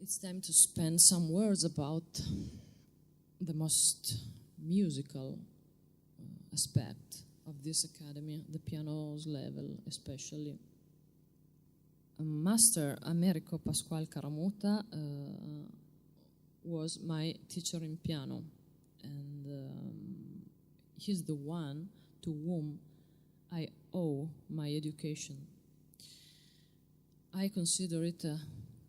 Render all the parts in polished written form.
It's time to spend some words about the most musical aspect of this academy, the piano's level especially. Master Americo Pasquale Caramuta was my teacher in piano, and he's the one to whom I owe my education. I consider it a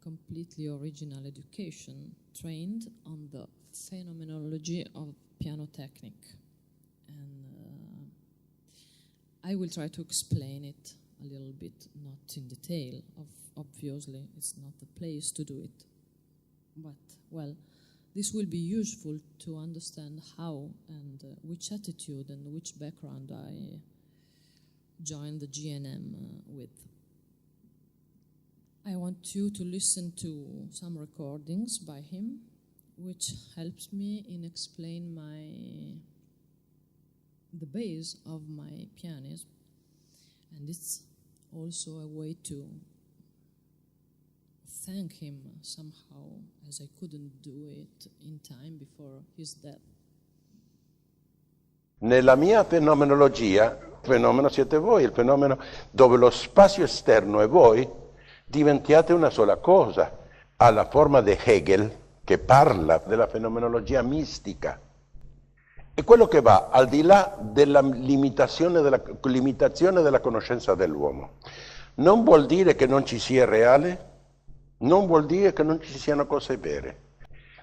completely original education trained on the phenomenology of piano technique, and I will try to explain it a little bit, not in detail, obviously it's not the place to do it, but well, this will be useful to understand how and which attitude and which background I joined the GNM with. I want you to listen to some recordings by him, which helps me in explain the base of my pianism, and it's also a way to thank him somehow, as I couldn't do it in time before his death. Nella mia fenomenologia, il fenomeno siete voi, il fenomeno dove lo spazio esterno e voi diventiate una sola cosa, alla forma di Hegel, che parla della fenomenologia mistica. È quello che va al di là della limitazione della conoscenza dell'uomo. Non vuol dire che non ci sia reale, non vuol dire che non ci siano cose vere.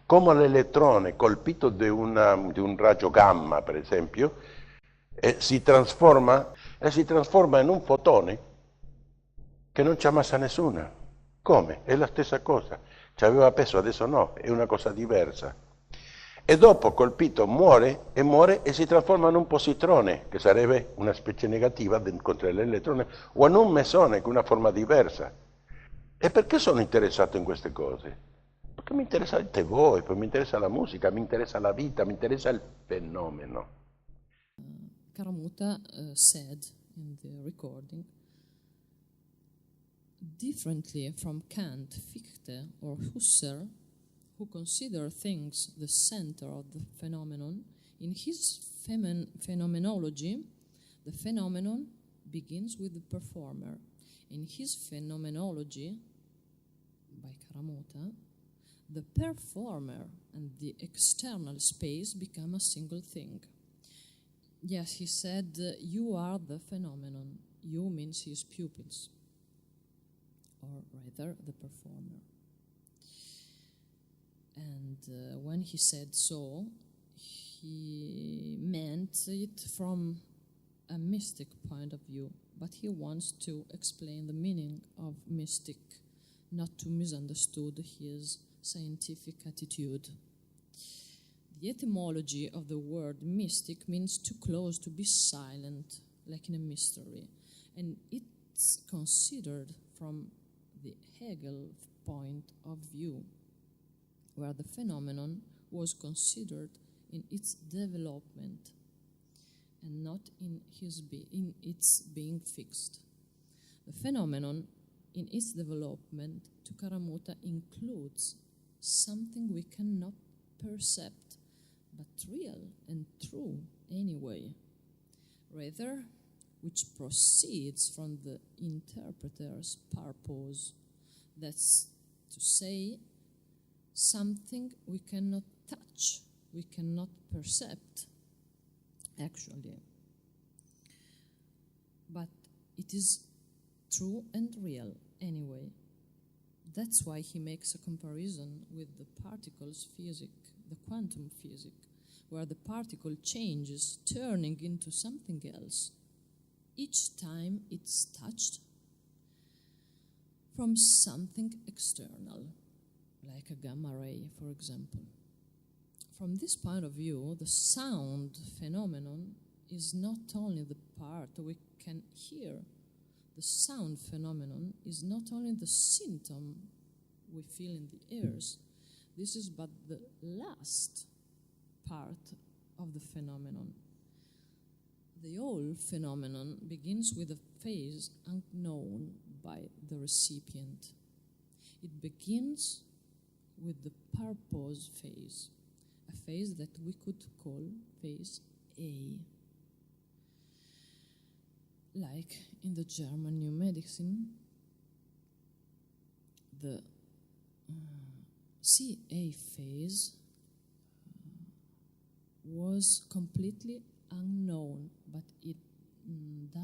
Come l'elettrone colpito di un raggio gamma, per esempio, si trasforma in un fotone che non c'ha massa nessuna. Come? È la stessa cosa. C'aveva peso, adesso no, è una cosa diversa. E dopo colpito muore e si trasforma in un positrone, che sarebbe una specie negativa contro l'elettrone, o in un mesone, che è una forma diversa. E perché sono interessato in queste cose? Perché mi interessate voi, perché mi interessa la musica, mi interessa la vita, mi interessa il fenomeno. Caramuta said in the recording, differently from Kant, Fichte or Husserl, who consider things the center of the phenomenon, in his phenomenology, the phenomenon begins with the performer. In his phenomenology, by Caramuta, the performer and the external space become a single thing. Yes, he said, you are the phenomenon. You means his pupils, or rather the performer. And when he said so, he meant it from a mystic point of view, but he wants to explain the meaning of mystic, not to misunderstood his scientific attitude. The etymology of the word mystic means too close, to be silent, like in a mystery, and it's considered from the Hegel point of view, where the phenomenon was considered in its development and not in its being fixed. The phenomenon in its development to Caramuta includes something we cannot perceive, but real and true anyway, rather which proceeds from the interpreter's purpose, that's to say, something we cannot touch, we cannot perceive, actually. But it is true and real anyway. That's why he makes a comparison with the particles physics, the quantum physics, where the particle changes, turning into something else each time it's touched from something external, like a gamma ray, for example. From this point of view, the sound phenomenon is not only the part we can hear. The sound phenomenon is not only the symptom we feel in the ears. This is but the last part of the phenomenon. The whole phenomenon begins with a phase unknown by the recipient. It begins with the purpose phase, a phase that we could call phase A. Like in the German New Medicine, the CA phase was completely unknown, but it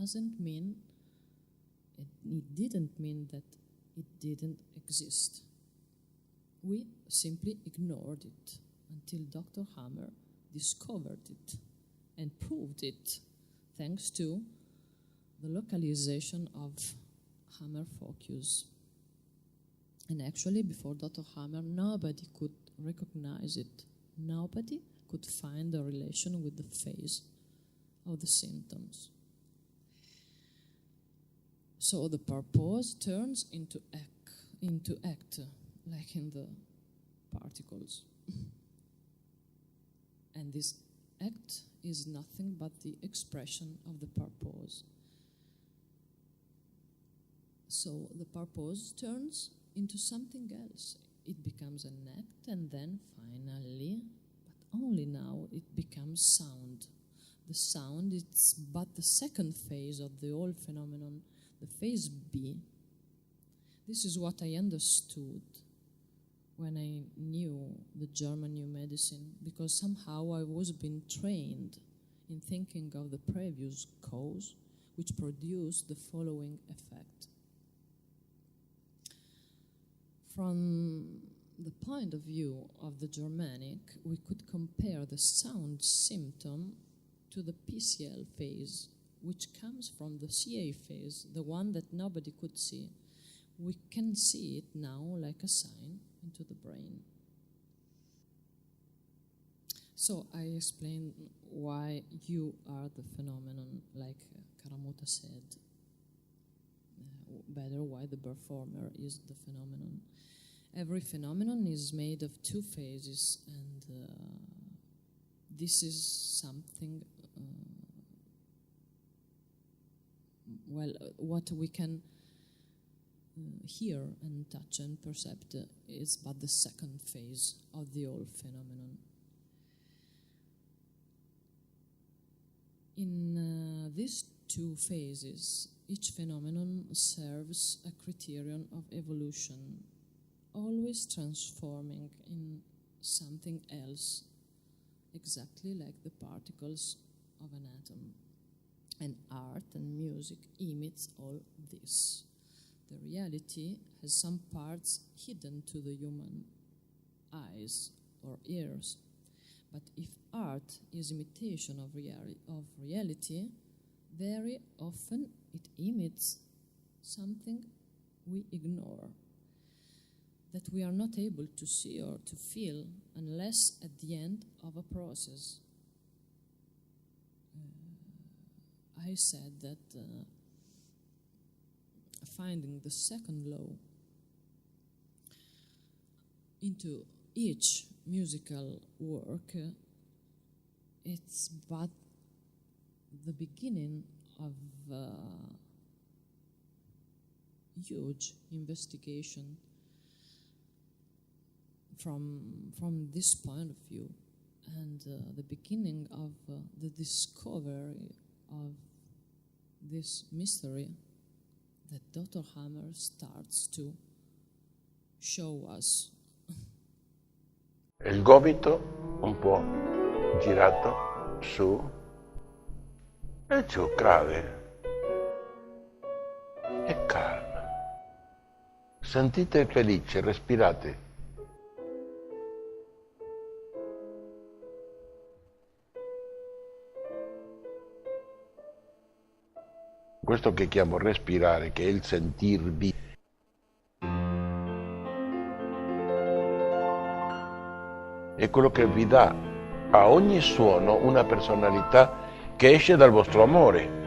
didn't mean that it didn't exist. We simply ignored it until Dr. Hammer discovered it and proved it thanks to the localization of Hammer focus. And actually, before Dr. Hammer, nobody could recognize it. Nobody could find a relation with the phase of the symptoms. So the purpose turns into act, like in the particles. And this act is nothing but the expression of the purpose. So the purpose turns into something else. It becomes an act, and then finally, but only now, it becomes sound. The sound is but the second phase of the whole phenomenon, the phase B. This is what I understood when I knew the German New Medicine, because somehow I was being trained in thinking of the previous cause, which produced the following effect. From the point of view of the Germanic, we could compare the sound symptom to the PCL phase, which comes from the CA phase, the one that nobody could see. We can see it now like a sign into the brain. So I explained why you are the phenomenon, like Karamoto said. Better, why the performer is the phenomenon. Every phenomenon is made of two phases, and this is something, what we can hear and touch and perceive is but the second phase of the whole phenomenon. In these two phases, each phenomenon serves a criterion of evolution, always transforming in something else, exactly like the particles of an atom. And art and music imitates all this. The reality has some parts hidden to the human eyes or ears. But if art is imitation of reality, very often it imitates something we ignore, that we are not able to see or to feel unless at the end of a process. I said that finding the second law into each musical work, it's but the beginning of huge investigation from this point of view, and the beginning of the discovery of this mystery that Dr. Hammer starts to show us. Il gomito un po' girato su e giù, grave e calma. Sentite felice, respirate. Questo che chiamo respirare, che è il sentirvi. È quello che vi dà a ogni suono una personalità che esce dal vostro amore.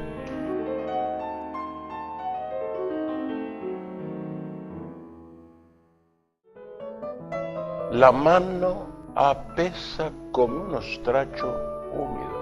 La mano appesa come uno straccio umido.